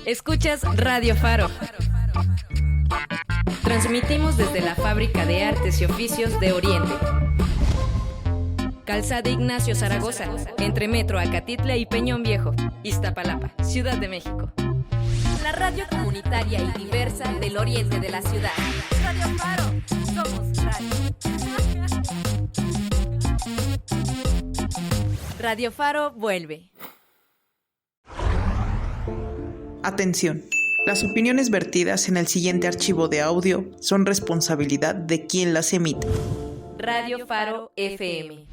Escuchas Radio Faro. Transmitimos desde la Fábrica de Artes y Oficios de Oriente. Calzada Ignacio Zaragoza, entre Metro Acatitla y Peñón Viejo, Iztapalapa, Ciudad de México. La radio comunitaria y diversa del oriente de la ciudad. Radio Faro, somos radio. Radio Faro vuelve. Atención. Las opiniones vertidas en el siguiente archivo de audio son responsabilidad de quien las emite. Radio Faro FM.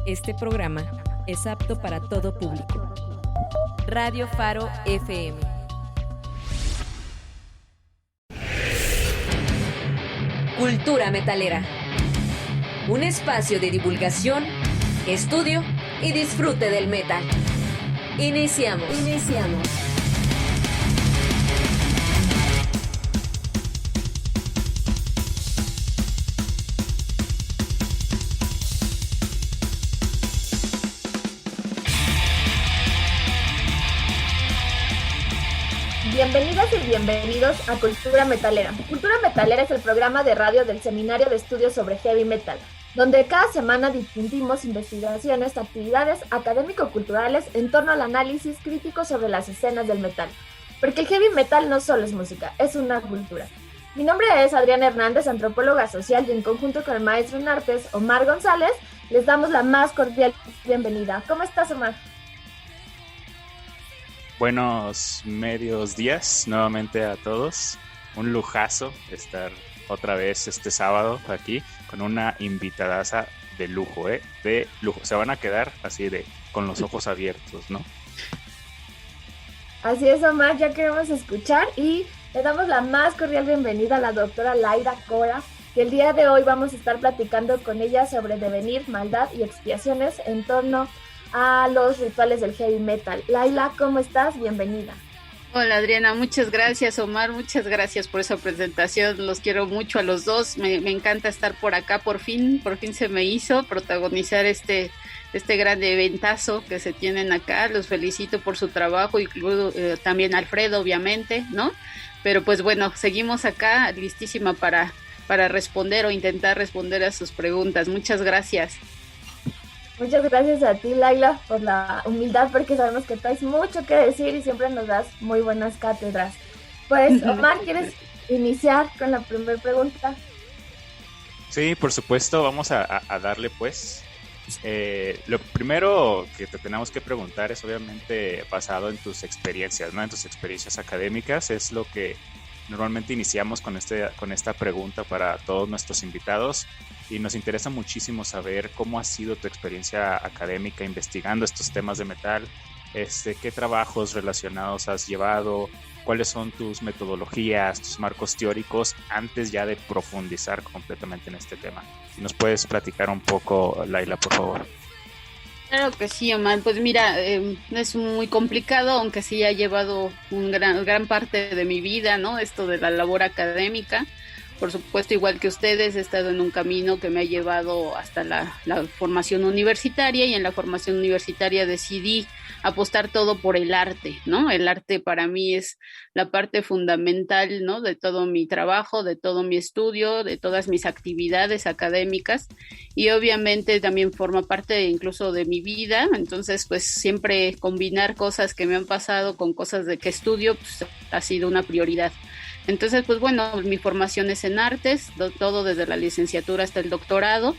Este programa es apto para todo público. Radio Faro FM. Cultura metalera. Un espacio de divulgación, estudio y disfrute del metal. Iniciamos. Bienvenidas y bienvenidos a Cultura Metalera. Cultura Metalera es el programa de radio del Seminario de Estudios sobre Heavy Metal, donde cada semana difundimos investigaciones, actividades académico-culturales en torno al análisis crítico sobre las escenas del metal. Porque el heavy metal no solo es música, es una cultura. Mi nombre es Adriana Hernández, antropóloga social, y en conjunto con el maestro en artes, Omar González, les damos la más cordial bienvenida. ¿Cómo estás, Omar? Buenos medios días nuevamente a todos. Un lujazo estar otra vez este sábado aquí con una invitadaza de lujo, de lujo. Se van a quedar así con los ojos abiertos, ¿no? Así es, Omar, ya queremos escuchar y le damos la más cordial bienvenida a la doctora Laira Cora, que el día de hoy vamos a estar platicando con ella sobre devenir, maldad y expiaciones en torno a los rituales del heavy metal. Laila, ¿cómo estás? Bienvenida. Hola Adriana, muchas gracias. Omar, muchas gracias por esa presentación, los quiero mucho a los dos, me encanta estar por acá, por fin se me hizo protagonizar este gran eventazo que se tienen acá, los felicito por su trabajo, incluso también Alfredo, obviamente, ¿no? Pero pues bueno, seguimos acá, listísima para responder o intentar responder a sus preguntas. Muchas gracias. Muchas gracias a ti, Laila, por la humildad, porque sabemos que traes mucho que decir y siempre nos das muy buenas cátedras. Pues, Omar, ¿quieres iniciar con la primera pregunta? Sí, por supuesto, vamos a darle pues. Lo primero que te tenemos que preguntar es obviamente basado en tus experiencias, ¿no? En tus experiencias académicas, es lo que normalmente iniciamos con esta pregunta para todos nuestros invitados. Y nos interesa muchísimo saber cómo ha sido tu experiencia académica investigando estos temas de metal, qué trabajos relacionados has llevado, cuáles son tus metodologías, tus marcos teóricos, antes ya de profundizar completamente en este tema. Si nos puedes platicar un poco, Laila, por favor. Claro que sí, Omar. Pues mira, es muy complicado, aunque sí ha llevado gran parte de mi vida, ¿no? Esto de la labor académica. Por supuesto, igual que ustedes, he estado en un camino que me ha llevado hasta la formación universitaria, y en la formación universitaria decidí apostar todo por el arte, ¿no? El arte para mí es la parte fundamental, ¿no? De todo mi trabajo, de todo mi estudio, de todas mis actividades académicas, y obviamente también forma parte incluso de mi vida. Entonces, pues siempre combinar cosas que me han pasado con cosas de que estudio, pues ha sido una prioridad. Entonces, pues bueno, mi formación es en artes, todo desde la licenciatura hasta el doctorado,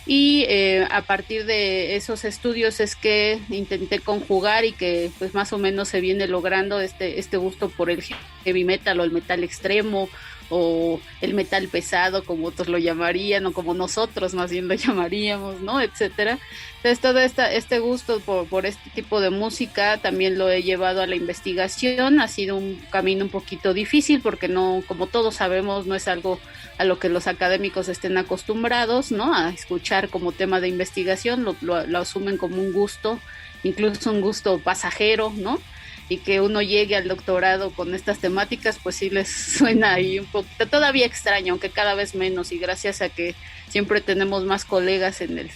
y a partir de esos estudios es que intenté conjugar y que pues más o menos se viene logrando este gusto por el heavy metal o el metal extremo o el metal pesado, como otros lo llamarían, o como nosotros más bien lo llamaríamos, ¿no? Etcétera. Entonces todo este gusto por este tipo de música también lo he llevado a la investigación. Ha sido un camino un poquito difícil porque no, como todos sabemos, no es algo a lo que los académicos estén acostumbrados, ¿no? A escuchar como tema de investigación, lo asumen como un gusto, incluso un gusto pasajero, ¿no? Y que uno llegue al doctorado con estas temáticas, pues sí les suena ahí un poquito todavía extraño, aunque cada vez menos, y gracias a que siempre tenemos más colegas en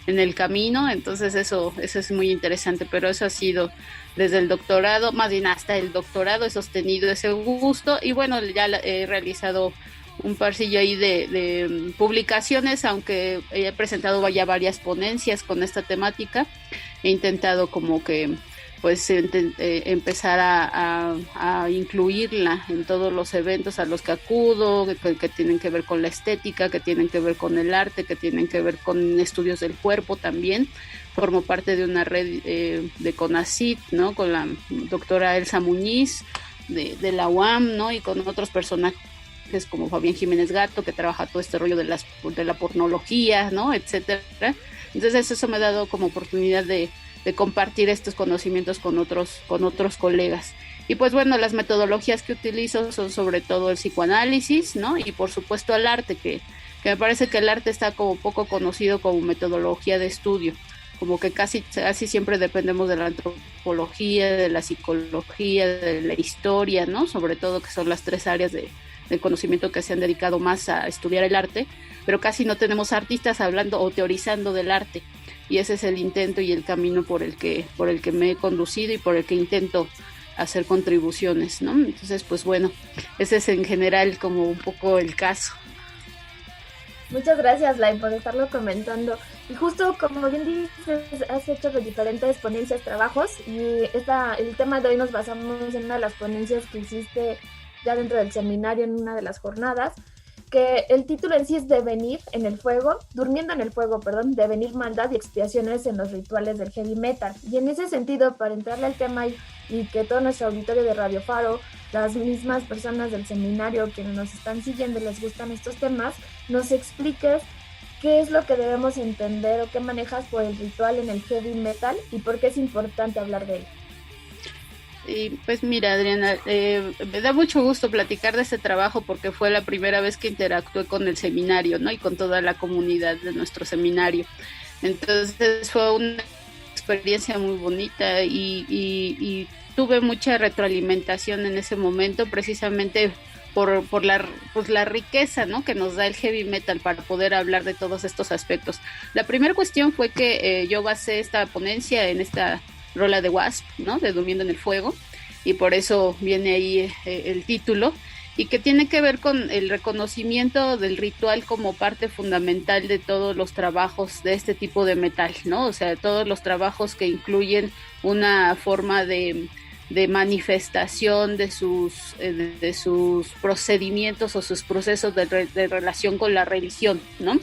en el camino, entonces eso es muy interesante, pero eso ha sido desde el doctorado, más bien hasta el doctorado he sostenido ese gusto y bueno, ya he realizado un parcillo ahí de publicaciones, aunque he presentado ya varias ponencias con esta temática, he intentado como que pues empezar a incluirla en todos los eventos a los que acudo, que tienen que ver con la estética, que tienen que ver con el arte, que tienen que ver con estudios del cuerpo también. Formo parte de una red de CONACYT, ¿no? Con la doctora Elsa Muñiz de la UAM, ¿no? Y con otros personajes como Fabián Jiménez Gato, que trabaja todo este rollo de la pornología, ¿no? Etcétera. Entonces eso me ha dado como oportunidad de compartir estos conocimientos con otros colegas. Y pues bueno, las metodologías que utilizo son sobre todo el psicoanálisis, ¿no? Y por supuesto el arte, que me parece que el arte está como poco conocido como metodología de estudio, como que casi siempre dependemos de la antropología, de la psicología, de la historia, ¿no? Sobre todo que son las tres áreas de conocimiento que se han dedicado más a estudiar el arte, pero casi no tenemos artistas hablando o teorizando del arte. Y ese es el intento y el camino por el que me he conducido y por el que intento hacer contribuciones, ¿no? Entonces, pues bueno, ese es en general como un poco el caso. Muchas gracias, Lai, por estarlo comentando. Y justo como bien dices, has hecho de diferentes ponencias, trabajos, y el tema de hoy nos basamos en una de las ponencias que hiciste ya dentro del seminario en una de las jornadas, que el título en sí es Devenir en el fuego, durmiendo en el fuego, perdón, devenir, maldad y expiaciones en los rituales del heavy metal. Y en ese sentido, para entrarle al tema y que todo nuestro auditorio de Radio Faro, las mismas personas del seminario quienes nos están siguiendo les gustan estos temas, nos expliques qué es lo que debemos entender o qué manejas por el ritual en el heavy metal y por qué es importante hablar de él. Y pues mira, Adriana, me da mucho gusto platicar de este trabajo porque fue la primera vez que interactué con el seminario, ¿no? Y con toda la comunidad de nuestro seminario. Entonces fue una experiencia muy bonita y tuve mucha retroalimentación en ese momento, precisamente por la riqueza, ¿no? Que nos da el heavy metal para poder hablar de todos estos aspectos. La primera cuestión fue que yo basé esta ponencia en esta rola de Wasp, ¿no? De Durmiendo en el Fuego, y por eso viene ahí el título, y que tiene que ver con el reconocimiento del ritual como parte fundamental de todos los trabajos de este tipo de metal, ¿no? O sea, todos los trabajos que incluyen una forma de manifestación de sus procedimientos o sus procesos de relación con la religión, ¿no?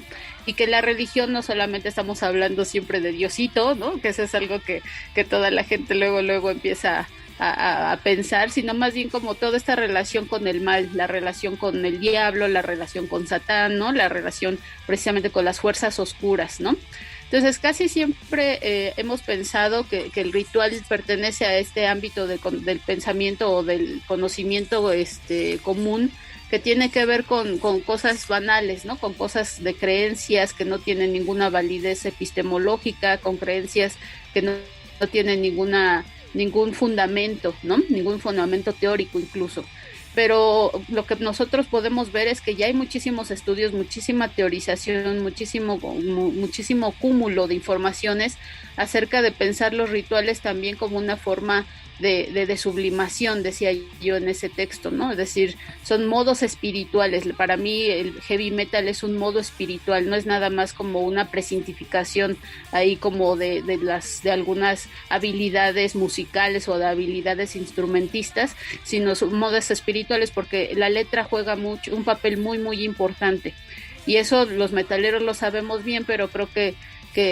Y que la religión no solamente estamos hablando siempre de Diosito, ¿no? Que eso es algo que toda la gente luego empieza a pensar, sino más bien como toda esta relación con el mal, la relación con el diablo, la relación con Satán, ¿no? La relación precisamente con las fuerzas oscuras, ¿no? Entonces casi siempre hemos pensado que el ritual pertenece a este ámbito del pensamiento o del conocimiento común, que tiene que ver con cosas banales, ¿no? Con cosas de creencias que no tienen ninguna validez epistemológica, con creencias que no tienen ningún fundamento, ¿no? Ningún fundamento teórico incluso. Pero lo que nosotros podemos ver es que ya hay muchísimos estudios, muchísima teorización, muchísimo cúmulo de informaciones acerca de pensar los rituales también como una forma de sublimación, decía yo en ese texto, ¿no? Es decir, son modos espirituales. Para mí el heavy metal es un modo espiritual, no es nada más como una presentificación ahí como de algunas habilidades musicales o de habilidades instrumentistas, sino son modos espirituales porque la letra juega un papel muy importante. Y eso los metaleros lo sabemos bien, pero creo que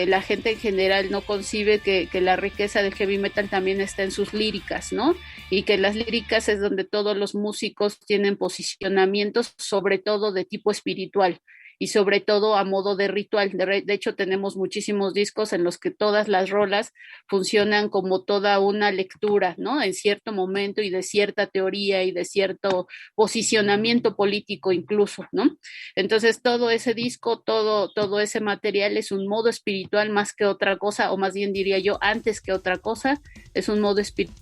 la gente en general no concibe que la riqueza del heavy metal también está en sus líricas, ¿no? Y que las líricas es donde todos los músicos tienen posicionamientos, sobre todo de tipo espiritual y sobre todo a modo de ritual. De hecho, tenemos muchísimos discos en los que todas las rolas funcionan como toda una lectura, ¿no? En cierto momento y de cierta teoría y de cierto posicionamiento político incluso, ¿no? Entonces, todo ese disco, todo ese material es un modo espiritual más que otra cosa, o más bien diría yo, antes que otra cosa, es un modo espiritual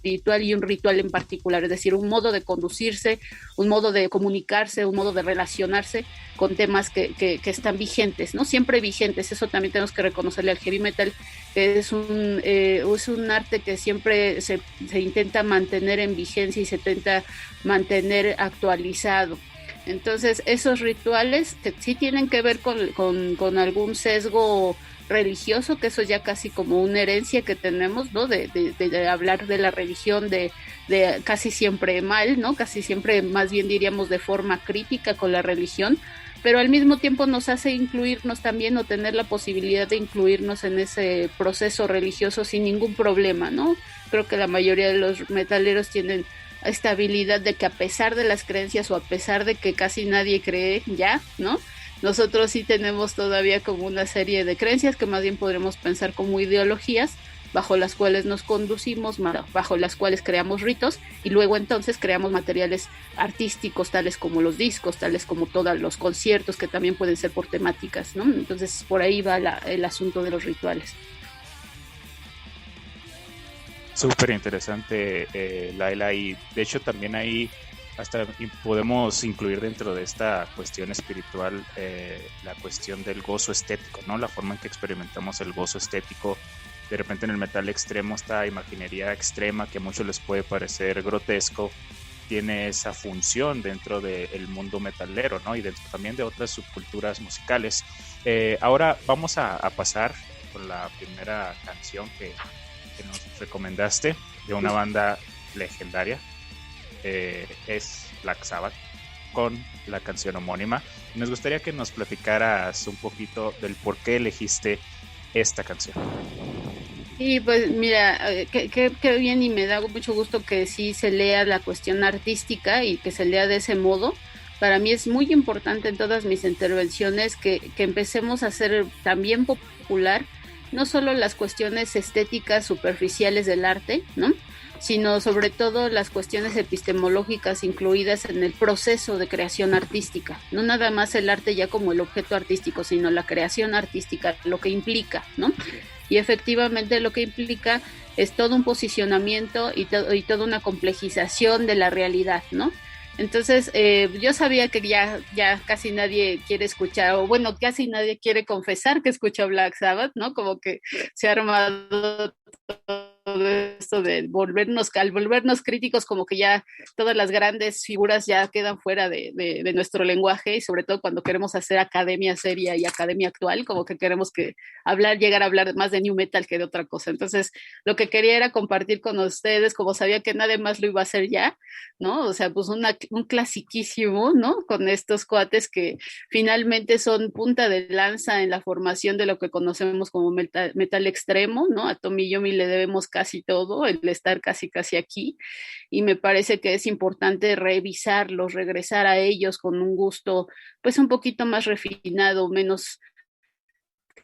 espiritual y un ritual en particular, es decir, un modo de conducirse, un modo de comunicarse, un modo de relacionarse con temas que están vigentes, ¿no? Siempre vigentes. Eso también tenemos que reconocerle al heavy metal, que es un arte que siempre se intenta mantener en vigencia y se intenta mantener actualizado. Entonces, esos rituales que sí tienen que ver con algún sesgo religioso, que eso ya casi como una herencia que tenemos, ¿no? De hablar de la religión de casi siempre mal, ¿no? Casi siempre, más bien diríamos, de forma crítica con la religión, pero al mismo tiempo nos hace incluirnos también o tener la posibilidad de incluirnos en ese proceso religioso sin ningún problema, ¿no? Creo que la mayoría de los metaleros tienen esta habilidad de que a pesar de las creencias o a pesar de que casi nadie cree ya, ¿no? Nosotros sí tenemos todavía como una serie de creencias que más bien podremos pensar como ideologías bajo las cuales nos conducimos, bajo las cuales creamos ritos y luego entonces creamos materiales artísticos tales como los discos, tales como todos los conciertos que también pueden ser por temáticas, ¿no? Entonces por ahí va el asunto de los rituales. Súper interesante, Laila, y de hecho también ahí hasta podemos incluir dentro de esta cuestión espiritual la cuestión del gozo estético, ¿no? La forma en que experimentamos el gozo estético. De repente en el metal extremo, esta imaginería extrema que a muchos les puede parecer grotesco, tiene esa función dentro del mundo metalero, ¿no? Y dentro también de otras subculturas musicales. Ahora vamos a pasar con la primera canción que nos recomendaste de una banda legendaria, es Black Sabbath, con la canción homónima. Nos gustaría que nos platicaras un poquito del por qué elegiste esta canción. Sí, pues mira, qué bien, y me da mucho gusto que sí se lea la cuestión artística y que se lea de ese modo. Para mí es muy importante en todas mis intervenciones que empecemos a hacer también popular no solo las cuestiones estéticas superficiales del arte, ¿no?, sino sobre todo las cuestiones epistemológicas incluidas en el proceso de creación artística. No nada más el arte ya como el objeto artístico, sino la creación artística, lo que implica, ¿no? Y efectivamente lo que implica es todo un posicionamiento y toda una complejización de la realidad, ¿no? Entonces, yo sabía que ya casi nadie quiere escuchar, o bueno, casi nadie quiere confesar que escucha Black Sabbath, ¿no? Como que se ha armado todo esto de al volvernos críticos, como que ya todas las grandes figuras ya quedan fuera de nuestro lenguaje, y sobre todo cuando queremos hacer academia seria y academia actual, como que queremos llegar a hablar más de new metal que de otra cosa. Entonces, lo que quería era compartir con ustedes, como sabía que nadie más lo iba a hacer ya, ¿no? O sea, pues un clasiquísimo, ¿no? Con estos cuates que finalmente son punta de lanza en la formación de lo que conocemos como metal extremo, ¿no? A Tommy Yomi le debemos casi todo, el estar casi aquí, y me parece que es importante revisarlos, regresar a ellos con un gusto pues un poquito más refinado, menos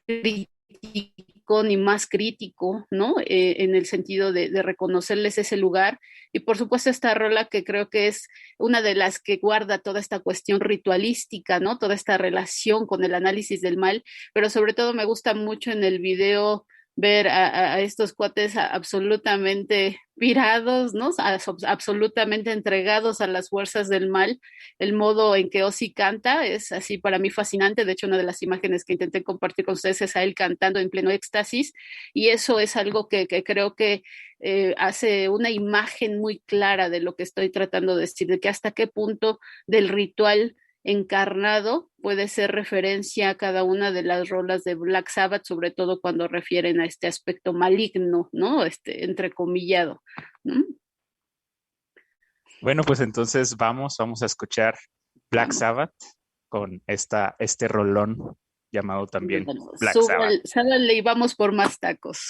crítico ni más crítico, ¿no? En el sentido de reconocerles ese lugar. Y por supuesto esta rola que creo que es una de las que guarda toda esta cuestión ritualística, ¿no? Toda esta relación con el análisis del mal, pero sobre todo me gusta mucho en el video ver a estos cuates absolutamente virados, ¿no? Absolutamente entregados a las fuerzas del mal. El modo en que Ozzy canta es así para mí fascinante. De hecho, una de las imágenes que intenté compartir con ustedes es a él cantando en pleno éxtasis, y eso es algo que creo que hace una imagen muy clara de lo que estoy tratando de decir, de que hasta qué punto del ritual encarnado puede ser referencia a cada una de las rolas de Black Sabbath, sobre todo cuando refieren a este aspecto maligno, ¿no? Entrecomillado, ¿no? Bueno, pues entonces vamos a escuchar Black Sabbath con este rolón llamado también Black Sabbath. Sábale y vamos por más tacos.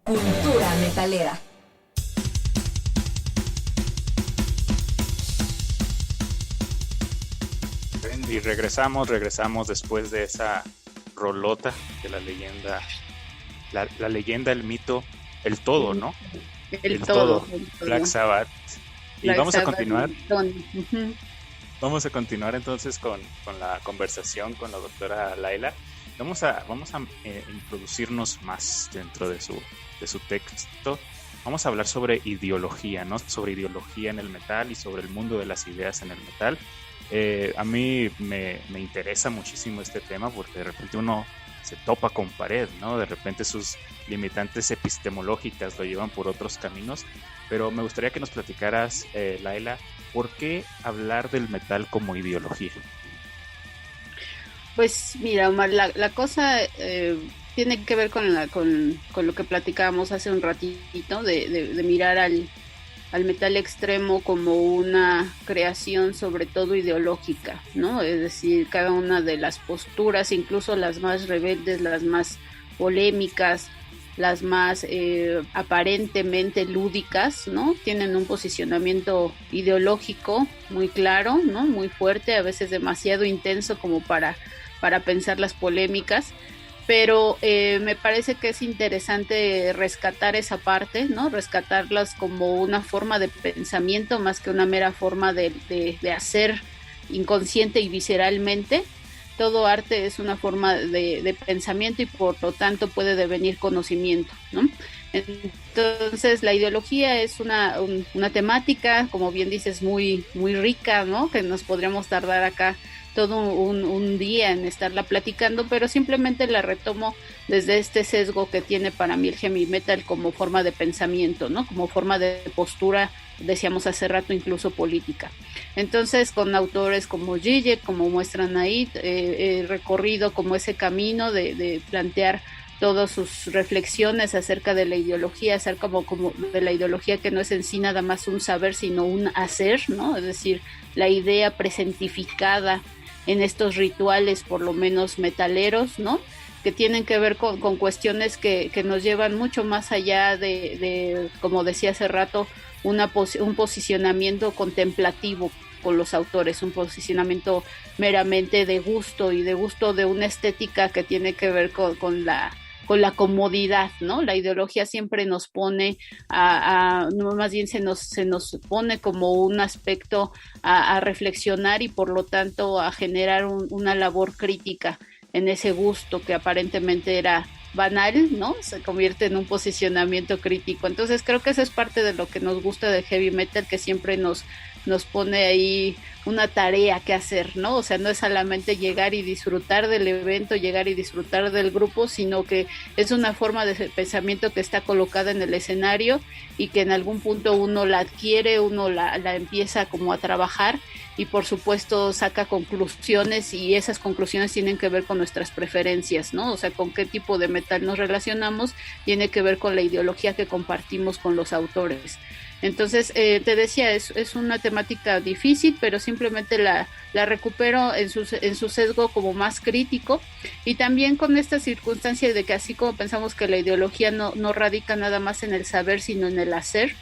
Cultura metalera. Y regresamos después de esa rolota de la leyenda, la leyenda, el mito, el todo, ¿no? El todo. Black Sabbath. Y Black vamos Sabbath, a continuar. Uh-huh. Vamos a continuar entonces con la conversación con la doctora Laila. Vamos a introducirnos más dentro de su texto. Vamos a hablar sobre ideología, ¿no? Sobre ideología en el metal y sobre el mundo de las ideas en el metal. A mí me interesa muchísimo este tema porque de repente uno se topa con pared, ¿no? De repente sus limitantes epistemológicas lo llevan por otros caminos, pero me gustaría que nos platicaras, Laila, ¿por qué hablar del metal como ideología? Pues mira, Omar, la cosa tiene que ver con lo que platicábamos hace un ratito, de mirar al metal extremo como una creación sobre todo ideológica, ¿no? Es decir, cada una de las posturas, incluso las más rebeldes, las más polémicas, las más aparentemente lúdicas, ¿no? Tienen un posicionamiento ideológico muy claro, ¿no? Muy fuerte, a veces demasiado intenso como para pensar las polémicas, pero me parece que es interesante rescatar esa parte, ¿no? Rescatarlas como una forma de pensamiento más que una mera forma de hacer inconsciente y visceralmente. Todo arte es una forma de pensamiento y por lo tanto puede devenir conocimiento, ¿no? Entonces la ideología es una temática, como bien dices, muy, muy rica, ¿no? Que nos podríamos tardar acá todo un día en estarla platicando, pero simplemente la retomo desde este sesgo que tiene para mí el heavy metal como forma de pensamiento, ¿no? Como forma de postura, decíamos hace rato, incluso política. Entonces, con autores como Zizek, como muestran ahí, recorrido como ese camino de plantear todas sus reflexiones acerca de la ideología, acerca como de la ideología que no es en sí nada más un saber, sino un hacer, ¿no? Es decir, la idea presentificada en estos rituales, por lo menos metaleros, ¿no? Que tienen que ver con cuestiones que nos llevan mucho más allá de como decía hace rato, un posicionamiento contemplativo con los autores, un posicionamiento meramente de gusto y de gusto de una estética que tiene que ver con la comodidad, ¿no? La ideología siempre nos pone no, más bien se nos pone como un aspecto a reflexionar y por lo tanto a generar una labor crítica en ese gusto que aparentemente era banal, ¿no? Se convierte en un posicionamiento crítico. Entonces creo que eso es parte de lo que nos gusta del heavy metal, que siempre nos nos pone ahí una tarea que hacer, ¿no? O sea, no es solamente llegar y disfrutar del evento, llegar y disfrutar del grupo, sino que es una forma de pensamiento que está colocada en el escenario y que en algún punto uno la adquiere, uno la empieza como a trabajar y por supuesto saca conclusiones y esas conclusiones tienen que ver con nuestras preferencias, ¿no? O sea, con qué tipo de metal nos relacionamos, tiene que ver con la ideología que compartimos con los autores. Entonces, te decía, es una temática difícil, pero simplemente la recupero en su sesgo como más crítico y también con esta circunstancia de que así como pensamos que la ideología no radica nada más en el saber, sino en el hacer,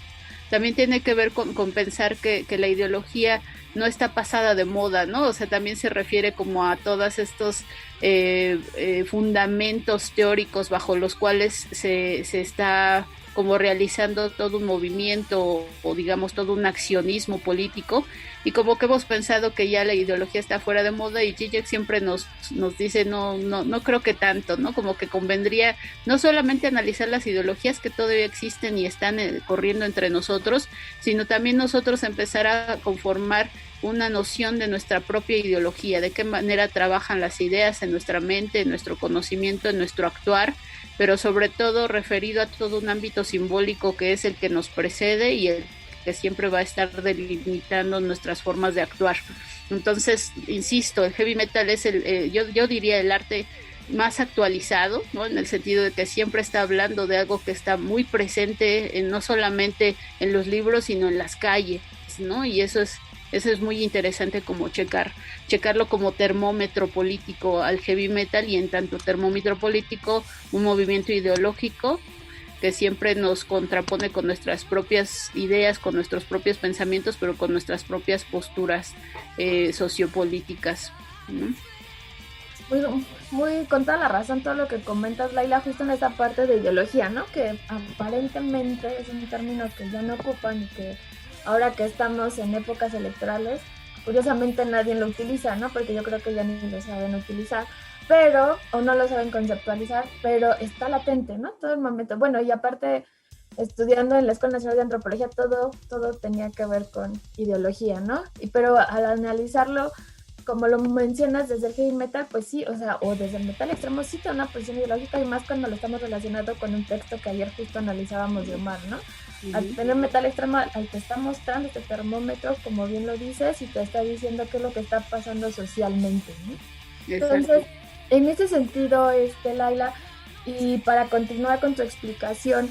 también tiene que ver con pensar que la ideología no está pasada de moda, ¿no? O sea, también se refiere como a todos estos fundamentos teóricos bajo los cuales se está como realizando todo un movimiento o digamos todo un accionismo político y como que hemos pensado que ya la ideología está fuera de moda y Zizek siempre nos dice no creo que tanto, ¿no? Como que convendría no solamente analizar las ideologías que todavía existen y están corriendo entre nosotros, sino también nosotros empezar a conformar una noción de nuestra propia ideología, de qué manera trabajan las ideas en nuestra mente, en nuestro conocimiento, en nuestro actuar, pero sobre todo referido a todo un ámbito simbólico que es el que nos precede y el que siempre va a estar delimitando nuestras formas de actuar. Entonces, insisto, el heavy metal es yo diría el arte más actualizado, ¿no? En el sentido de que siempre está hablando de algo que está muy presente no solamente en los libros, sino en las calles, ¿no? Y eso es muy interesante como checarlo como termómetro político al heavy metal y en tanto termómetro político un movimiento ideológico que siempre nos contrapone con nuestras propias ideas, con nuestros propios pensamientos, pero con nuestras propias posturas sociopolíticas, ¿no? Muy con toda la razón todo lo que comentas, Laila, justo en esta parte de ideología, ¿no? Que aparentemente es un término que ya no ocupan y que ahora que estamos en épocas electorales, curiosamente nadie lo utiliza, ¿no? Porque yo creo que ya ni lo saben utilizar, o no lo saben conceptualizar, pero está latente, ¿no? Todo el momento. Bueno, y aparte, estudiando en la Escuela Nacional de Antropología, todo tenía que ver con ideología, ¿no? Pero al analizarlo, como lo mencionas desde el heavy metal, pues sí, o sea, o desde el metal extremo, sí tiene una posición ideológica y más cuando lo estamos relacionando con un texto que ayer justo analizábamos de Omar, ¿no? Al tener metal extremo, al te está mostrando este termómetro, como bien lo dices, y te está diciendo qué es lo que está pasando socialmente, ¿no? Entonces, en ese sentido, Laila, y para continuar con tu explicación,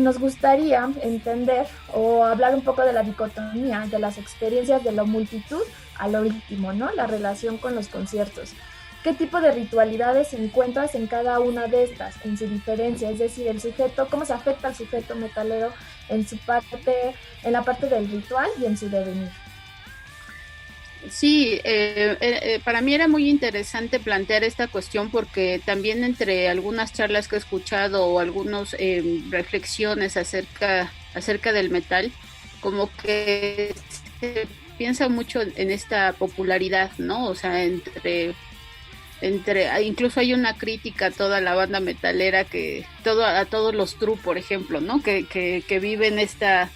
nos gustaría entender o hablar un poco de la dicotomía de las experiencias de la multitud a lo íntimo, ¿no? La relación con los conciertos. ¿Qué tipo de ritualidades encuentras en cada una de estas, en su diferencia? Es decir, el sujeto, cómo se afecta al sujeto metalero en la parte del ritual y en su devenir. Sí, para mí era muy interesante plantear esta cuestión porque también entre algunas charlas que he escuchado o algunas reflexiones acerca del metal, como que se piensa mucho en esta popularidad, ¿no? O sea, incluso hay una crítica a toda la banda metalera a todos los true, por ejemplo, ¿no? Que viven esta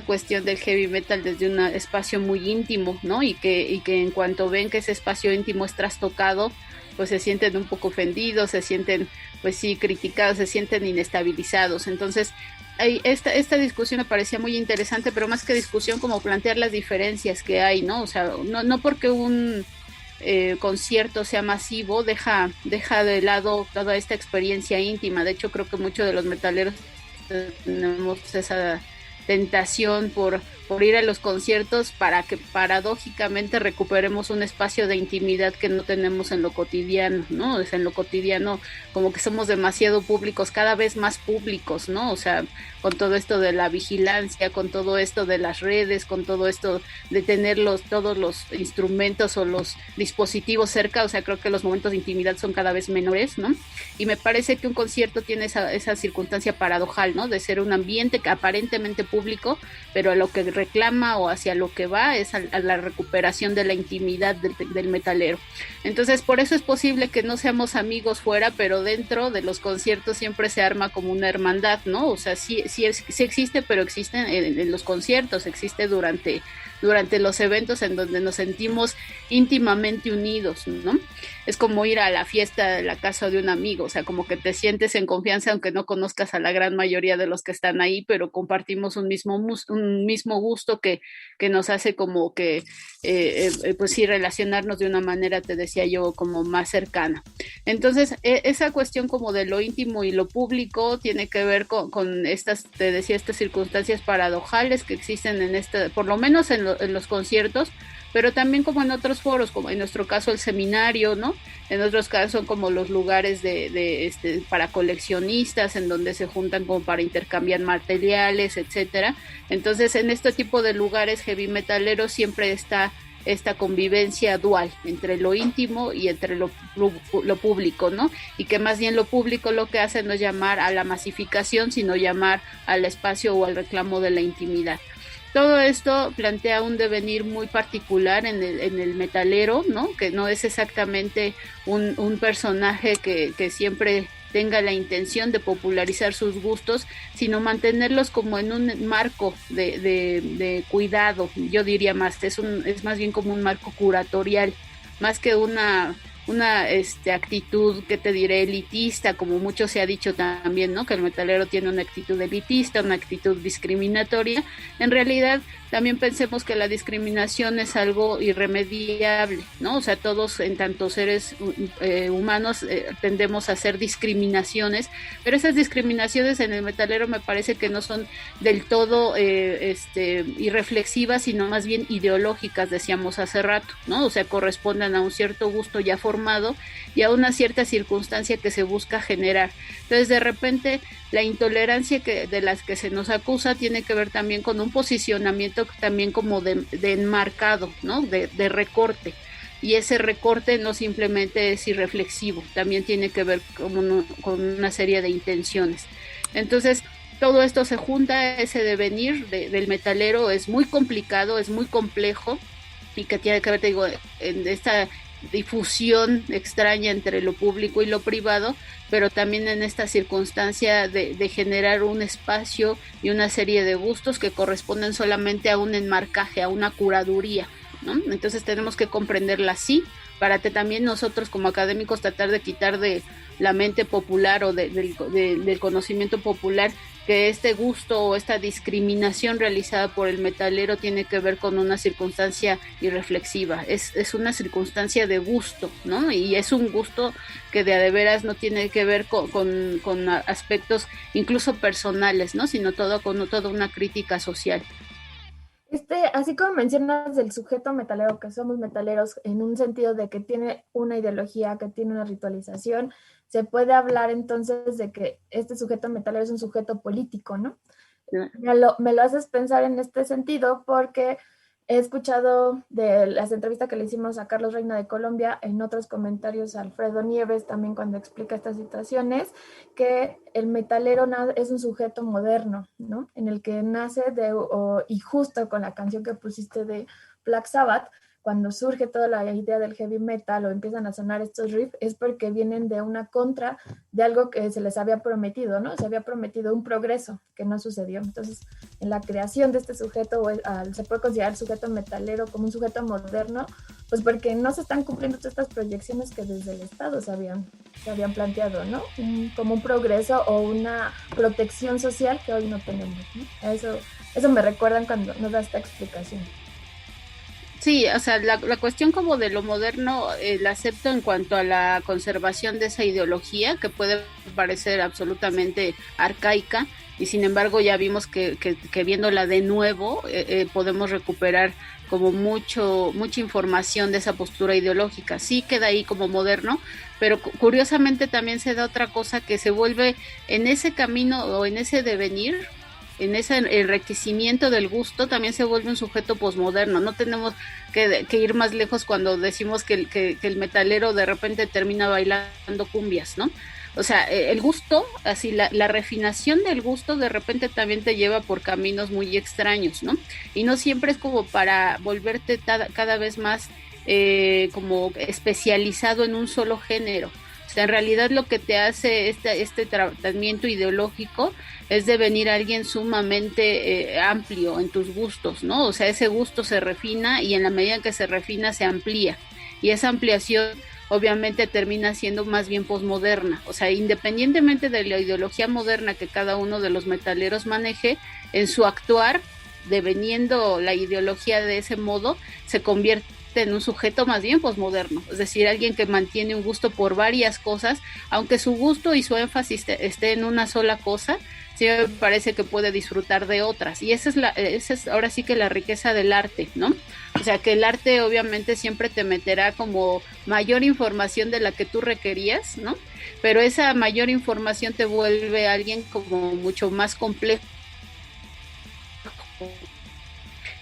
cuestión del heavy metal desde un espacio muy íntimo, ¿no? Y que en cuanto ven que ese espacio íntimo es trastocado, pues se sienten un poco ofendidos, se sienten, pues sí, criticados, se sienten inestabilizados. Entonces, esta discusión me parecía muy interesante, pero más que discusión, como plantear las diferencias que hay, ¿no? O sea, no porque un concierto sea masivo, deja de lado toda esta experiencia íntima. De hecho, creo que muchos de los metaleros tenemos esa tentación por ir a los conciertos para que paradójicamente recuperemos un espacio de intimidad que no tenemos en lo cotidiano, ¿no? O sea, en lo cotidiano como que somos demasiado públicos, cada vez más públicos, ¿no? O sea, con todo esto de la vigilancia, con todo esto de las redes, con todo esto de tener todos los instrumentos o los dispositivos cerca, o sea, creo que los momentos de intimidad son cada vez menores, ¿no? Y me parece que un concierto tiene esa circunstancia paradojal, ¿no? De ser un ambiente aparentemente público, pero a lo que reclama o hacia lo que va es a la recuperación de la intimidad del metalero. Entonces, por eso es posible que no seamos amigos fuera, pero dentro de los conciertos siempre se arma como una hermandad, ¿no? O sea, sí existe, pero existe en los conciertos, existe durante los eventos en donde nos sentimos íntimamente unidos, ¿no? Es como ir a la fiesta de la casa de un amigo, o sea, como que te sientes en confianza aunque no conozcas a la gran mayoría de los que están ahí, pero compartimos un mismo gusto que nos hace como que, pues sí, relacionarnos de una manera, te decía yo, como más cercana. Entonces, esa cuestión como de lo íntimo y lo público tiene que ver con estas, te decía, estas circunstancias paradojales que existen por lo menos en los conciertos, pero también como en otros foros, como en nuestro caso el seminario, ¿no? En otros casos son como los lugares para coleccionistas, en donde se juntan como para intercambiar materiales, etcétera. Entonces, en este tipo de lugares heavy metaleros siempre está esta convivencia dual entre lo íntimo y entre lo público, ¿no? Y que más bien lo público lo que hace no es llamar a la masificación, sino llamar al espacio o al reclamo de la intimidad. Todo esto plantea un devenir muy particular en el metalero, ¿no? Que no es exactamente un personaje que siempre tenga la intención de popularizar sus gustos, sino mantenerlos como en un marco de cuidado. Yo diría más, es más bien como un marco curatorial, más que una actitud, que te diré, elitista, como mucho se ha dicho también, ¿no? Que el metalero tiene una actitud elitista, una actitud discriminatoria. En realidad, también pensemos que la discriminación es algo irremediable, ¿no? O sea, todos, en tanto seres humanos, tendemos a hacer discriminaciones, pero esas discriminaciones en el metalero me parece que no son del todo irreflexivas, sino más bien ideológicas, decíamos hace rato, ¿no? O sea, corresponden a un cierto gusto ya formado y a una cierta circunstancia que se busca generar. Entonces, de repente, la intolerancia de las que se nos acusa tiene que ver también con un posicionamiento también como de enmarcado, ¿no? De recorte. Y ese recorte no simplemente es irreflexivo, también tiene que ver con una serie de intenciones. Entonces, todo esto se junta, ese devenir del metalero es muy complicado, es muy complejo, y que tiene que ver, te digo, en esta difusión extraña entre lo público y lo privado, pero también en esta circunstancia de generar un espacio y una serie de gustos que corresponden solamente a un enmarcaje, a una curaduría, ¿no? Entonces tenemos que comprenderla así, para que también nosotros como académicos tratar de quitar de la mente popular o del conocimiento popular que este gusto o esta discriminación realizada por el metalero tiene que ver con una circunstancia irreflexiva, es una circunstancia de gusto, ¿no? Y es un gusto que de veras no tiene que ver con aspectos incluso personales, ¿no? Sino toda una crítica social. Así como mencionas del sujeto metalero, que somos metaleros en un sentido de que tiene una ideología, que tiene una ritualización, se puede hablar entonces de que este sujeto metalero es un sujeto político, ¿no? Sí. Me lo haces pensar en este sentido porque he escuchado de las entrevistas que le hicimos a Carlos Reina de Colombia, en otros comentarios a Alfredo Nieves también cuando explica estas situaciones, que el metalero es un sujeto moderno, ¿no? En el que nace y justo con la canción que pusiste de Black Sabbath, cuando surge toda la idea del heavy metal o empiezan a sonar estos riffs, es porque vienen de una contra de algo que se les había prometido, ¿no? Se había prometido un progreso que no sucedió. Entonces, en la creación de este sujeto, se puede considerar el sujeto metalero como un sujeto moderno, pues porque no se están cumpliendo todas estas proyecciones que desde el Estado se habían planteado, ¿no? Como un progreso o una protección social que hoy no tenemos, ¿no? Eso me recuerdan cuando nos da esta explicación. Sí, o sea, la cuestión como de lo moderno la acepto en cuanto a la conservación de esa ideología que puede parecer absolutamente arcaica y sin embargo ya vimos que viéndola de nuevo podemos recuperar como mucha información de esa postura ideológica. Sí queda ahí como moderno, pero curiosamente también se da otra cosa que se vuelve en ese camino o en ese devenir, en ese enriquecimiento del gusto, también se vuelve un sujeto posmoderno. No tenemos que ir más lejos cuando decimos que el metalero de repente termina bailando cumbias, ¿no? O sea, el gusto, así la refinación del gusto de repente también te lleva por caminos muy extraños, ¿no? Y no siempre es como para volverte cada vez más como especializado en un solo género. O sea, en realidad lo que te hace este tratamiento ideológico es devenir alguien sumamente amplio en tus gustos, ¿no? O sea, ese gusto se refina y en la medida en que se refina se amplía. Y esa ampliación obviamente termina siendo más bien posmoderna. O sea, independientemente de la ideología moderna que cada uno de los metaleros maneje, en su actuar, deveniendo la ideología de ese modo, se convierte en un sujeto más bien posmoderno, es decir, alguien que mantiene un gusto por varias cosas, aunque su gusto y su énfasis esté en una sola cosa, sí me parece que puede disfrutar de otras, y esa es ahora sí que la riqueza del arte, ¿no? O sea, que el arte obviamente siempre te meterá como mayor información de la que tú requerías, ¿no? Pero esa mayor información te vuelve a alguien como mucho más complejo.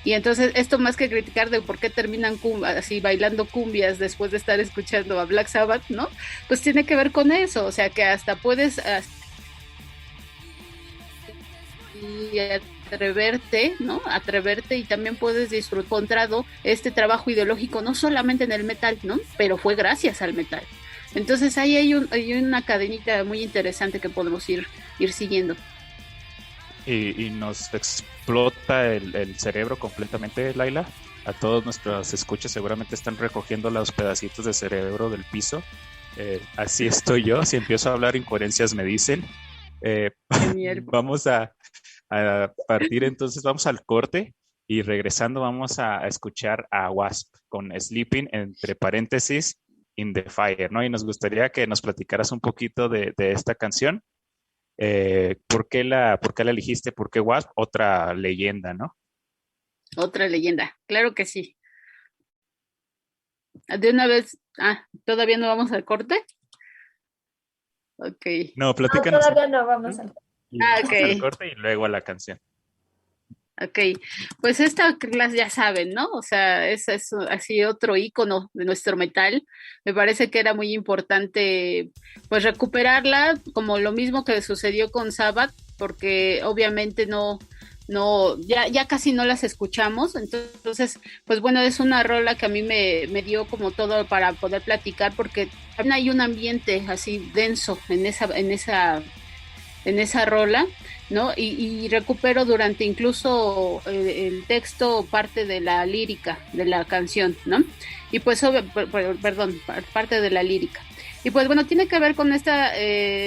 Y entonces esto, más que criticar de por qué terminan así bailando cumbias después de estar escuchando a Black Sabbath, ¿no? Pues tiene que ver con eso, o sea que hasta puedes y atreverte, ¿no? Atreverte, y también puedes disfrutar encontrado este trabajo ideológico no solamente en el metal, ¿no? Pero fue gracias al metal. Entonces ahí hay una cadenita muy interesante que podemos ir siguiendo. Y nos explota el cerebro completamente, Laila. A todos nuestros escuchas seguramente están recogiendo los pedacitos de cerebro del piso. Así estoy yo. Si empiezo a hablar incoherencias me dicen. Vamos a partir entonces, vamos al corte y regresando vamos a escuchar a Wasp con Sleeping, entre paréntesis, in the Fire, ¿no? Y nos gustaría que nos platicaras un poquito de esta canción. ¿Por qué la elegiste? ¿Por qué Wasp? Otra leyenda, ¿no? Otra leyenda, claro que sí. De una vez, ¿todavía no vamos al corte? Ok. No, platícanos. Todavía no vamos al corte. Okay. Al corte y luego a la canción. Ok, pues esta clase ya saben, ¿no? O sea, es así otro ícono de nuestro metal. Me parece que era muy importante pues recuperarla, como lo mismo que sucedió con Sabbath, porque obviamente ya casi no las escuchamos. Entonces, pues bueno, es una rola que a mí me dio como todo para poder platicar, porque también hay un ambiente así denso en esa rola, ¿no? Y recupero durante incluso el texto parte de la lírica de la canción, ¿no? Y pues, parte de la lírica. Y pues bueno, tiene que ver con esta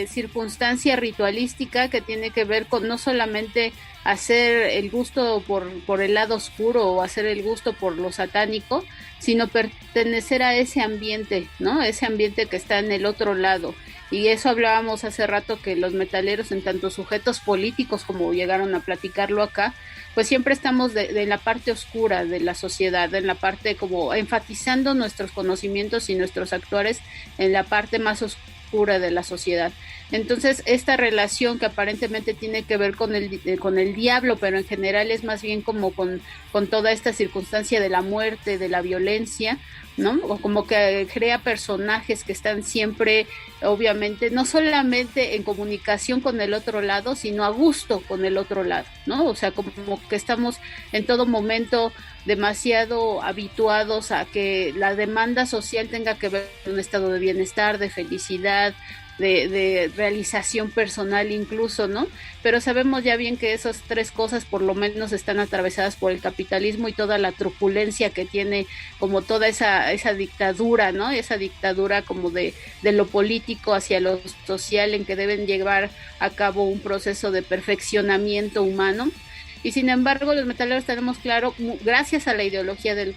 circunstancia ritualística que tiene que ver con no solamente hacer el gusto por el lado oscuro o hacer el gusto por lo satánico, sino pertenecer a ese ambiente, ¿no? Ese ambiente que está en el otro lado. Y eso hablábamos hace rato, que los metaleros, en tanto sujetos políticos como llegaron a platicarlo acá, pues siempre estamos en la parte oscura de la sociedad, en la parte como enfatizando nuestros conocimientos y nuestros actuares en la parte más oscura de la sociedad. Entonces, esta relación que aparentemente tiene que ver con el diablo, pero en general es más bien como con toda esta circunstancia de la muerte, de la violencia, ¿no? O como que crea personajes que están siempre, obviamente, no solamente en comunicación con el otro lado, sino a gusto con el otro lado, ¿no? O sea, como que estamos en todo momento demasiado habituados a que la demanda social tenga que ver con un estado de bienestar, de felicidad, de realización personal incluso, ¿no? Pero sabemos ya bien que esas tres cosas por lo menos están atravesadas por el capitalismo y toda la truculencia que tiene como toda esa dictadura, ¿no? Esa dictadura como de lo político hacia lo social, en que deben llevar a cabo un proceso de perfeccionamiento humano. Y sin embargo, los metaleros tenemos claro, gracias a la ideología del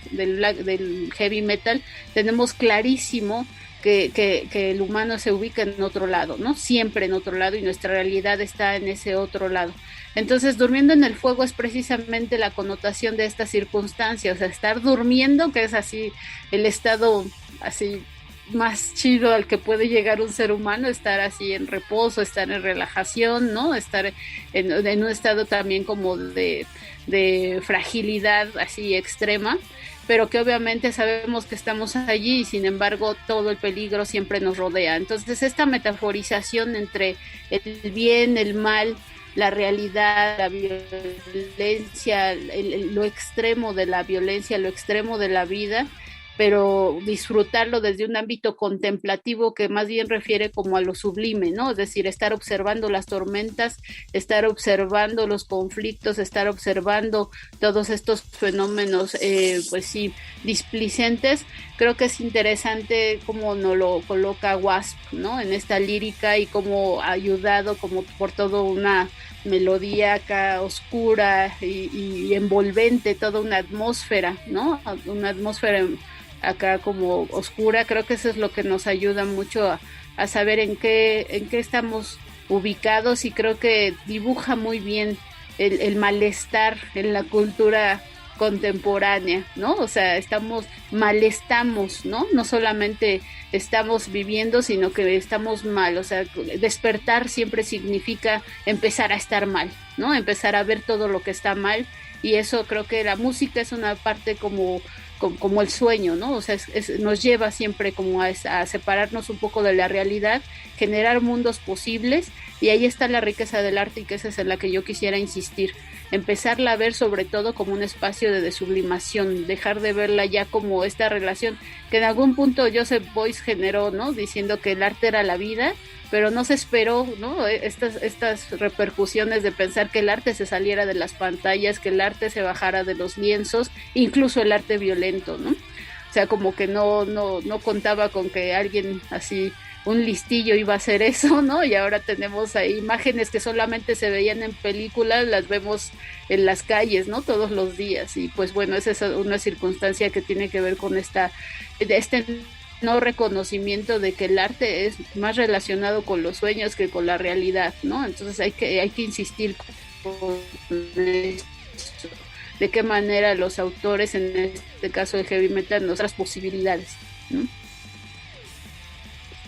heavy metal, tenemos clarísimo que el humano se ubica en otro lado, ¿no? Siempre en otro lado, y nuestra realidad está en ese otro lado. Entonces, durmiendo en el fuego es precisamente la connotación de esta circunstancia, o sea, estar durmiendo, que es así el estado así más chido al que puede llegar un ser humano, estar así en reposo, estar en relajación, ¿no? Estar en un estado también como de fragilidad así extrema, pero que obviamente sabemos que estamos allí y sin embargo todo el peligro siempre nos rodea. Entonces esta metaforización entre el bien, el mal, la realidad, la violencia, lo extremo de la violencia, lo extremo de la vida, pero disfrutarlo desde un ámbito contemplativo que más bien refiere como a lo sublime, ¿no? Es decir, estar observando las tormentas, estar observando los conflictos, estar observando todos estos fenómenos, pues sí, displicentes. Creo que es interesante cómo nos lo coloca Wasp, ¿no? En esta lírica y cómo ha ayudado como por toda una melodía acá oscura y envolvente, toda una atmósfera, ¿no? Una atmósfera acá como oscura. Creo que eso es lo que nos ayuda mucho a saber en qué estamos ubicados, y creo que dibuja muy bien el malestar en la cultura contemporánea, ¿no? O sea, malestamos, ¿no? No solamente estamos viviendo, sino que estamos mal. O sea, despertar siempre significa empezar a estar mal, ¿no? Empezar a ver todo lo que está mal, y eso creo que la música es una parte como el sueño, ¿no? O sea, nos lleva siempre como a separarnos un poco de la realidad, generar mundos posibles, y ahí está la riqueza del arte, y que esa es en la que yo quisiera insistir. Empezarla a ver sobre todo como un espacio de sublimación, dejar de verla ya como esta relación que en algún punto Joseph Beuys generó, ¿no? Diciendo que el arte era la vida, pero no se esperó, ¿no? Estas repercusiones de pensar que el arte se saliera de las pantallas, que el arte se bajara de los lienzos, incluso el arte violento, ¿no? O sea, como que no contaba con que alguien así, un listillo, iba a hacer eso, ¿no? Y ahora tenemos ahí imágenes que solamente se veían en películas, las vemos en las calles, ¿no? Todos los días. Y pues bueno, esa es una circunstancia que tiene que ver con este no reconocimiento de que el arte es más relacionado con los sueños que con la realidad, ¿no? Entonces hay que insistir con esto. De qué manera los autores, en este caso de heavy metal, otras posibilidades, ¿no?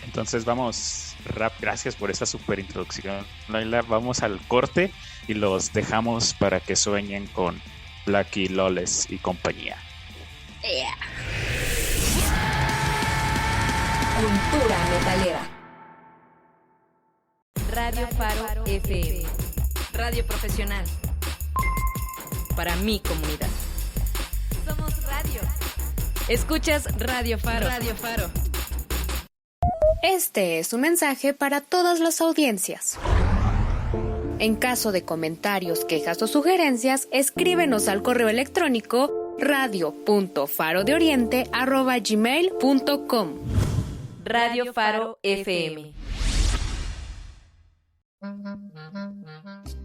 Entonces vamos, Rap, gracias por esa super introducción, Laila. Vamos al corte y los dejamos para que sueñen con Blackie Lawless y compañía. Yeah. Cultura metalera. Radio Faro FM. Radio profesional. Para mi comunidad. Somos radio. Escuchas Radio Faro. Radio Faro. Este es un mensaje para todas las audiencias. En caso de comentarios, quejas o sugerencias, escríbenos al correo electrónico radio.farodeoriente@gmail.com. Radio Faro FM.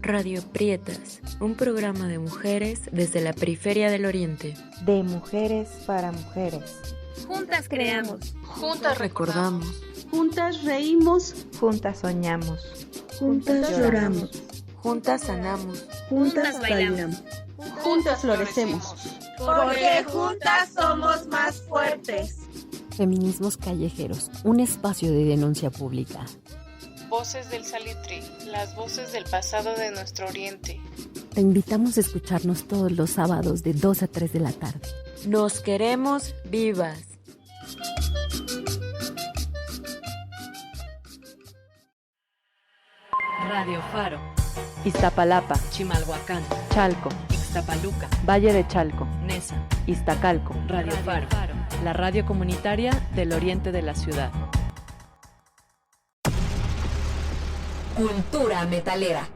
Radio Prietas, un programa de mujeres desde la periferia del Oriente. De mujeres para mujeres. Juntas creamos. Juntas recordamos. Juntas reímos. Juntas soñamos. Juntas lloramos. Juntas sanamos. Juntas bailamos. Juntas florecemos. Porque juntas somos más fuertes. Feminismos callejeros, un espacio de denuncia pública. Voces del Salitre, las voces del pasado de nuestro Oriente. Te invitamos a escucharnos todos los sábados de 2 a 3 de la tarde. Nos queremos vivas. Radio Faro. Iztapalapa, Chimalhuacán, Chalco, Ixtapaluca, Valle de Chalco, Nesa, Iztacalco. Radio Faro, la radio comunitaria del oriente de la ciudad. Cultura metalera.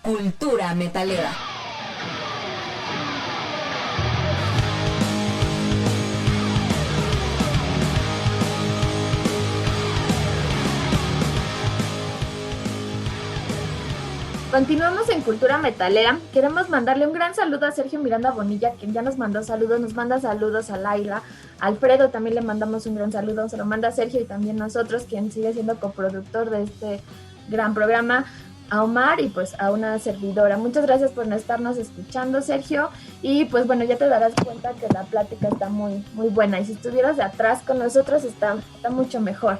Cultura metalera. Continuamos en Cultura Metalera. Queremos mandarle un gran saludo a Sergio Miranda Bonilla, quien ya nos mandó saludos, nos manda saludos a Laila. A Alfredo también le mandamos un gran saludo, se lo manda Sergio y también nosotros, quien sigue siendo coproductor de este gran programa, a Omar y pues a una servidora. Muchas gracias por estarnos escuchando, Sergio. Y pues bueno, ya te darás cuenta que la plática está muy, muy buena. Y si estuvieras de atrás con nosotros está mucho mejor.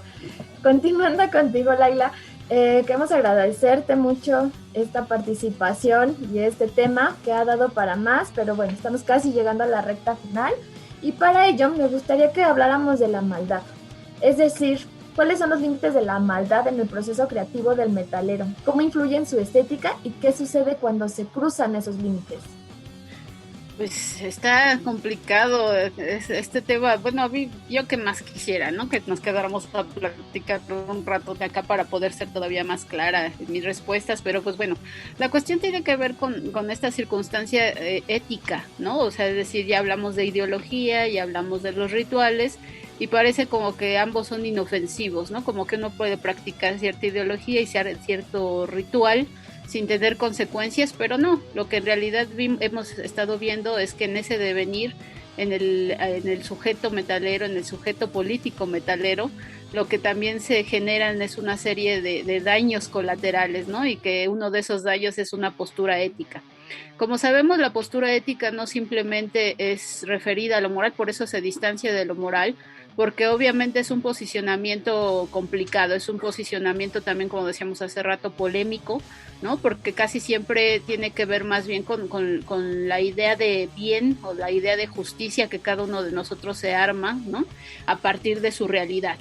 Continuando contigo, Laila. Queremos agradecerte mucho esta participación y este tema que ha dado para más, pero bueno, estamos casi llegando a la recta final y para ello me gustaría que habláramos de la maldad, es decir, cuáles son los límites de la maldad en el proceso creativo del metalero, cómo influye en su estética y qué sucede cuando se cruzan esos límites. Pues está complicado este tema. Bueno, a mí, yo que más quisiera, ¿no? Que nos quedáramos a platicar un rato de acá para poder ser todavía más clara en mis respuestas, pero pues bueno, la cuestión tiene que ver con esta circunstancia ética, ¿no? O sea, es decir, ya hablamos de ideología, ya hablamos de los rituales, y parece como que ambos son inofensivos, ¿no? Como que uno puede practicar cierta ideología y cierto ritual sin tener consecuencias, pero no, lo que en realidad hemos estado viendo es que en ese devenir, en el sujeto metalero, en el sujeto político metalero, lo que también se generan es una serie de daños colaterales, ¿no? Y que uno de esos daños es una postura ética. Como sabemos, la postura ética no simplemente es referida a lo moral, por eso se distancia de lo moral, porque obviamente es un posicionamiento complicado, es un posicionamiento también, como decíamos hace rato, polémico, ¿no? Porque casi siempre tiene que ver más bien con la idea de bien o la idea de justicia que cada uno de nosotros se arma, ¿no? A partir de su realidad.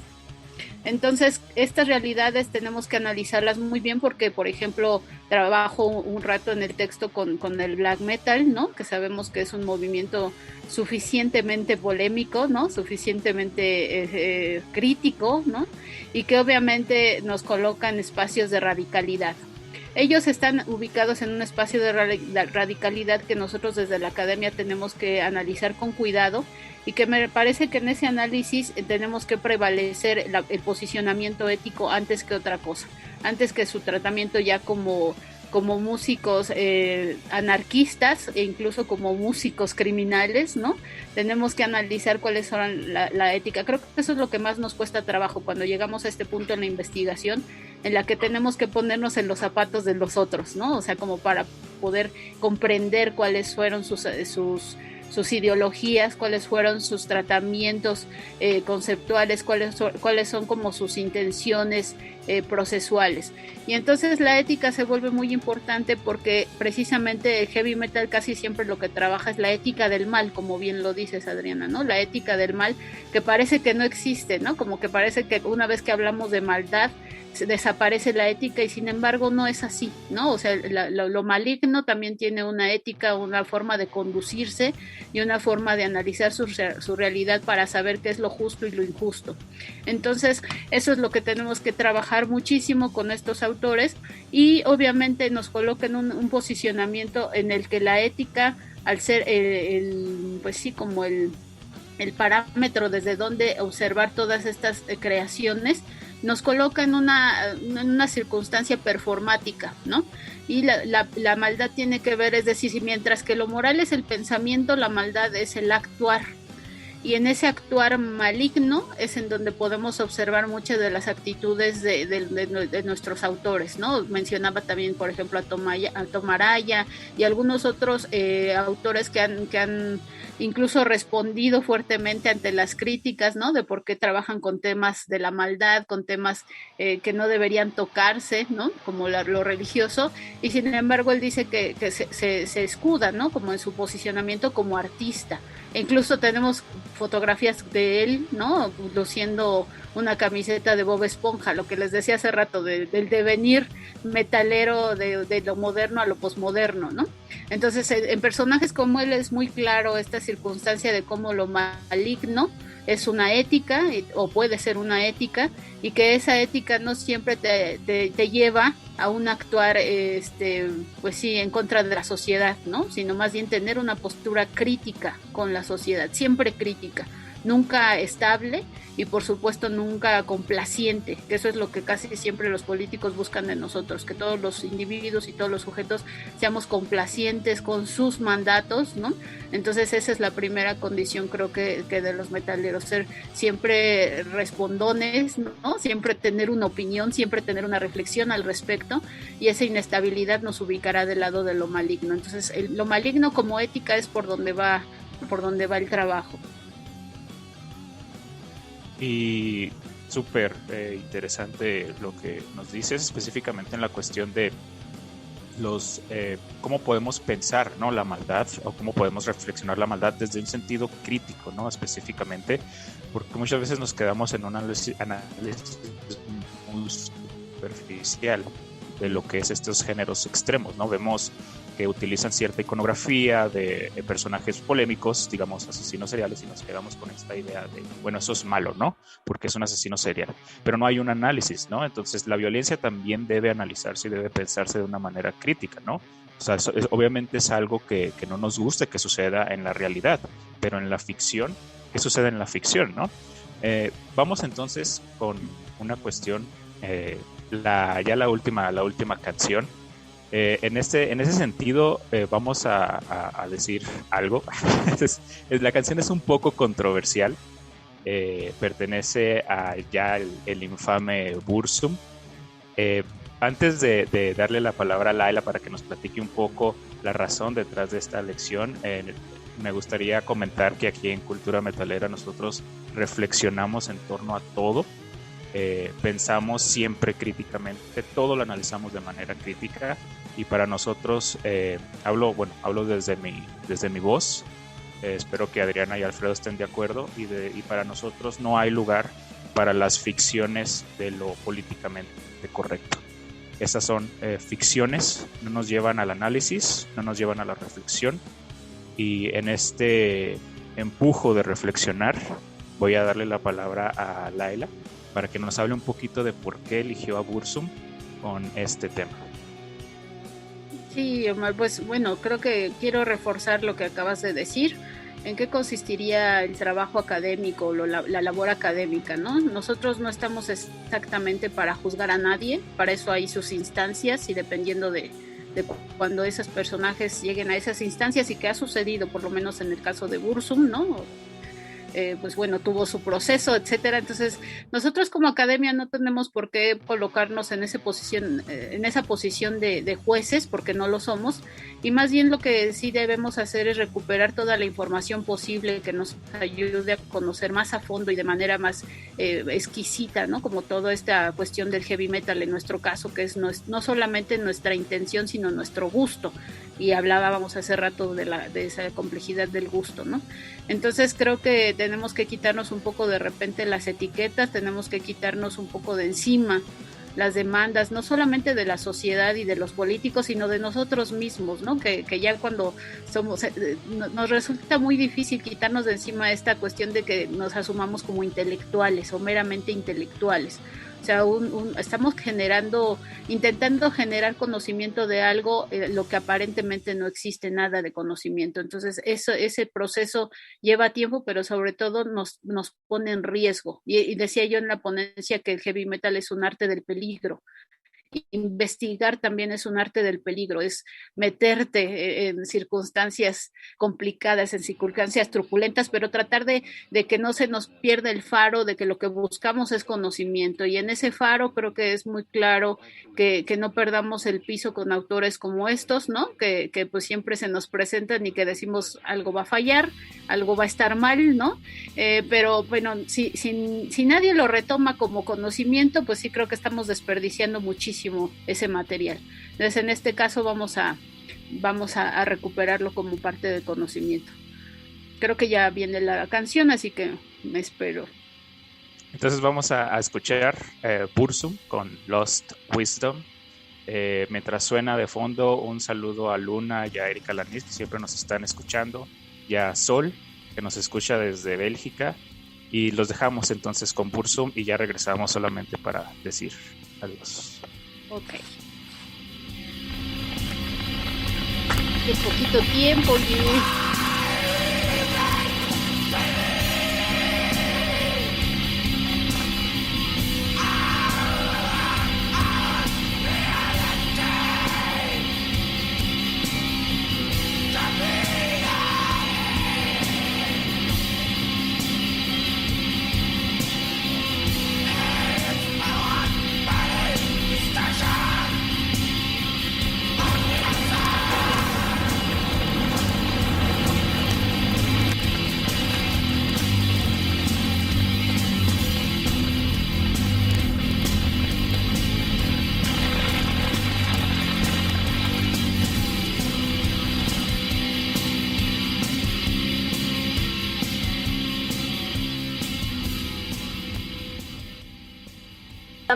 Entonces, estas realidades tenemos que analizarlas muy bien porque, por ejemplo, trabajo un rato en el texto con el black metal, ¿no? Que sabemos que es un movimiento suficientemente polémico, ¿no? Suficientemente crítico, ¿no? Y que obviamente nos coloca en espacios de radicalidad. Ellos están ubicados en un espacio de radicalidad que nosotros desde la academia tenemos que analizar con cuidado y que me parece que en ese análisis tenemos que prevalecer el posicionamiento ético antes que otra cosa, antes que su tratamiento ya como músicos anarquistas e incluso como músicos criminales, ¿no? Tenemos que analizar cuáles son la ética. Creo que eso es lo que más nos cuesta trabajo cuando llegamos a este punto en la investigación, en la que tenemos que ponernos en los zapatos de los otros, ¿no? O sea, como para poder comprender cuáles fueron sus ideologías, cuáles fueron sus tratamientos conceptuales, cuáles son como sus intenciones procesuales. Y entonces la ética se vuelve muy importante porque precisamente el heavy metal casi siempre lo que trabaja es la ética del mal, como bien lo dices, Adriana, ¿no? La ética del mal, que parece que no existe, ¿no? Como que parece que una vez que hablamos de maldad desaparece la ética y sin embargo no es así, ¿no? O sea, lo maligno también tiene una ética, una forma de conducirse y una forma de analizar su realidad para saber qué es lo justo y lo injusto. Entonces, eso es lo que tenemos que trabajar muchísimo con estos autores y obviamente nos coloca en un posicionamiento en el que la ética, al ser pues sí, como el parámetro desde donde observar todas estas creaciones, nos coloca en una circunstancia performática, ¿no? Y la maldad tiene que ver, es decir, mientras que lo moral es el pensamiento, la maldad es el actuar. Y en ese actuar maligno es en donde podemos observar muchas de las actitudes de nuestros autores, ¿no? Mencionaba también, por ejemplo, a Tomaraya y algunos otros autores que han incluso respondido fuertemente ante las críticas, ¿no? De por qué trabajan con temas de la maldad, con temas que no deberían tocarse, ¿no? Como lo religioso, y sin embargo él dice que se escuda, ¿no? Como en su posicionamiento como artista. E incluso tenemos fotografías de él, ¿no? Luciendo una camiseta de Bob Esponja, lo que les decía hace rato, del devenir metalero de lo moderno a lo posmoderno, ¿no? Entonces, en personajes como él es muy claro esta circunstancia de cómo lo maligno es una ética o puede ser una ética, y que esa ética no siempre te lleva a un actuar pues sí, en contra de la sociedad, ¿no? Sino más bien tener una postura crítica con la sociedad, siempre crítica, nunca estable y por supuesto nunca complaciente, que eso es lo que casi siempre los políticos buscan de nosotros, que todos los individuos y todos los sujetos seamos complacientes con sus mandatos, ¿no? Entonces esa es la primera condición, creo que de los metaleros, ser siempre respondones, ¿no? Siempre tener una opinión, siempre tener una reflexión al respecto, y esa inestabilidad nos ubicará del lado de lo maligno. Entonces lo maligno como ética es por donde va el trabajo. Y súper interesante lo que nos dices, específicamente en la cuestión de los cómo podemos pensar, ¿no?, la maldad, o cómo podemos reflexionar la maldad desde un sentido crítico, ¿no?, específicamente, porque muchas veces nos quedamos en un análisis muy superficial de lo que es estos géneros extremos, ¿no? Vemos que utilizan cierta iconografía de personajes polémicos, digamos asesinos seriales, y nos quedamos con esta idea de, bueno, eso es malo, ¿no? Porque es un asesino serial, pero no hay un análisis, ¿no? Entonces la violencia también debe analizarse y debe pensarse de una manera crítica, ¿no? O sea, obviamente es algo que no nos gusta que suceda en la realidad, pero en la ficción, ¿qué sucede en la ficción, no? Vamos entonces con una cuestión, la última canción. En ese sentido, vamos a decir algo. La canción es un poco controversial. Pertenece a ya el infame Burzum. Antes de darle la palabra a Laila para que nos platique un poco la razón detrás de esta lección, me gustaría comentar que aquí en Cultura Metalera nosotros reflexionamos en torno a todo. Pensamos siempre críticamente, todo lo analizamos de manera crítica, y para nosotros, hablo desde mi voz, espero que Adriana y Alfredo estén de acuerdo, y para nosotros no hay lugar para las ficciones de lo políticamente correcto. Esas son ficciones, no nos llevan al análisis, no nos llevan a la reflexión, y en este empujo de reflexionar voy a darle la palabra a Laila para que nos hable un poquito de por qué eligió a Burzum con este tema. Sí, Omar, pues bueno, creo que quiero reforzar lo que acabas de decir. ¿En qué consistiría el trabajo académico, la labor académica, ¿no? Nosotros no estamos exactamente para juzgar a nadie, para eso hay sus instancias, y dependiendo de cuando esos personajes lleguen a esas instancias, y que ha sucedido, por lo menos en el caso de Burzum, ¿no? Pues bueno, tuvo su proceso, etcétera. Entonces, nosotros como academia no tenemos por qué colocarnos en esa posición de jueces, porque no lo somos, y más bien lo que sí debemos hacer es recuperar toda la información posible que nos ayude a conocer más a fondo y de manera más exquisita, ¿no? Como toda esta cuestión del heavy metal en nuestro caso, que es no solamente nuestra intención, sino nuestro gusto. Y hablábamos hace rato de esa complejidad del gusto, ¿no? Entonces creo que tenemos que quitarnos un poco de repente las etiquetas, tenemos que quitarnos un poco de encima las demandas, no solamente de la sociedad y de los políticos, sino de nosotros mismos, ¿no? Que ya cuando nos resulta muy difícil quitarnos de encima esta cuestión de que nos asumamos como intelectuales o meramente intelectuales. O sea, estamos intentando generar conocimiento de algo, lo que aparentemente no existe nada de conocimiento. Entonces, ese proceso lleva tiempo, pero sobre todo nos pone en riesgo. Y decía yo en la ponencia que el heavy metal es un arte del peligro. Investigar también es un arte del peligro, es meterte en circunstancias complicadas, en circunstancias truculentas, pero tratar de que no se nos pierda el faro de que lo que buscamos es conocimiento, y en ese faro creo que es muy claro que no perdamos el piso con autores como estos, ¿no? Que pues siempre se nos presentan y que decimos algo va a fallar, algo va a estar mal, ¿no? Pero bueno, si nadie lo retoma como conocimiento, pues sí creo que estamos desperdiciando muchísimo ese material. Entonces en este caso vamos a recuperarlo como parte del conocimiento. Creo que ya viene la canción, así que me espero. Entonces vamos a escuchar Burzum con Lost Wisdom. Mientras suena de fondo, un saludo a Luna y a Erika Lanis, que siempre nos están escuchando, y a Sol, que nos escucha desde Bélgica, Y los dejamos entonces con Burzum y ya regresamos solamente para decir adiós. Ok. Qué poquito tiempo, Jimmy.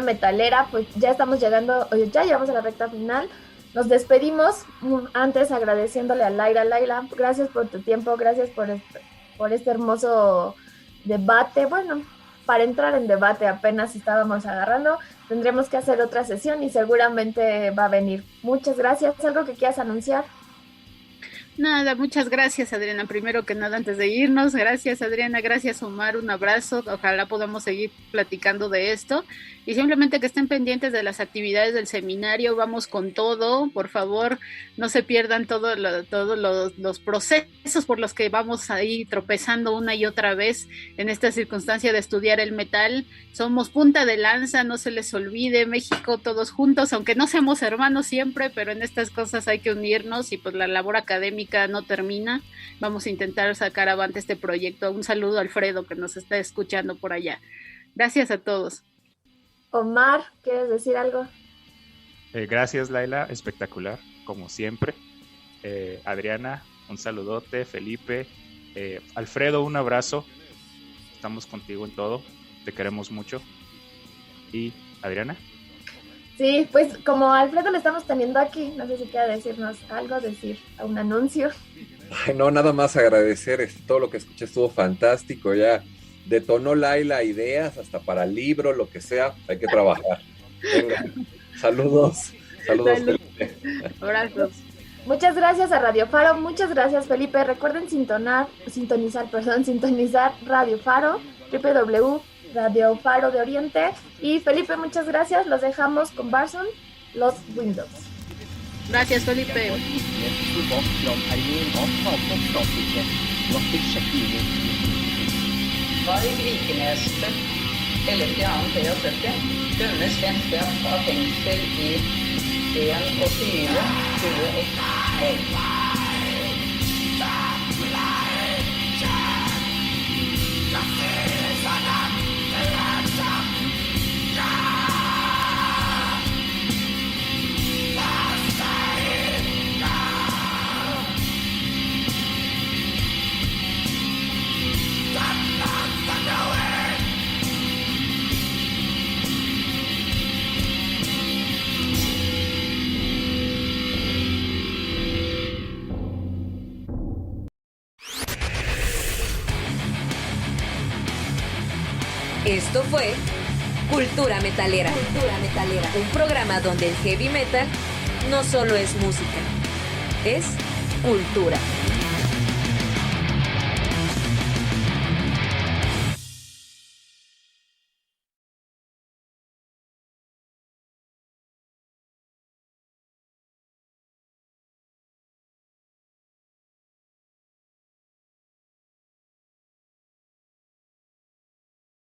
Metalera, pues ya estamos llegando, ya llegamos a la recta final. Nos despedimos antes agradeciéndole a Laila. Laila, gracias por tu tiempo, gracias por este hermoso debate. Bueno, para entrar en debate apenas estábamos agarrando, tendremos que hacer otra sesión y seguramente va a venir. Muchas gracias. ¿Algo que quieras anunciar? Nada, muchas gracias, Adriana. Primero que nada, antes de irnos, gracias, Adriana, gracias, Omar, un abrazo. Ojalá podamos seguir platicando de esto y simplemente que estén pendientes de las actividades del seminario. Vamos con todo, por favor, no se pierdan todos los procesos por los que vamos ahí tropezando una y otra vez en esta circunstancia de estudiar el metal. Somos punta de lanza, no se les olvide, México todos juntos, aunque no seamos hermanos siempre, pero en estas cosas hay que unirnos y pues la labor académica no termina. Vamos a intentar sacar avante este proyecto. Un saludo a Alfredo que nos está escuchando por allá. Gracias a todos. Omar, ¿quieres decir algo? Gracias, Laila, espectacular, como siempre. Adriana, un saludote. Felipe, Alfredo, un abrazo. Estamos contigo en todo, te queremos mucho. Y Adriana. Sí, pues como Alfredo lo estamos teniendo aquí, no sé si quiere decirnos algo, decir un anuncio. Ay, no, nada más agradecer, todo lo que escuché estuvo fantástico, ya detonó Laila ideas, hasta para libro, lo que sea, hay que trabajar. Venga, saludos. Felipe. Abrazos. Muchas gracias a Radio Faro, muchas gracias Felipe, recuerden sintonizar Radio Faro, Radio Faro de Oriente. Y Felipe, muchas gracias. Los dejamos con Burzum, Los Windows. Gracias, Felipe. Varg Vikeneste, 11.2.43, dømmes vente av fengsel i 21-21. Esto fue Cultura Metalera. Un programa donde el heavy metal no solo es música, es cultura.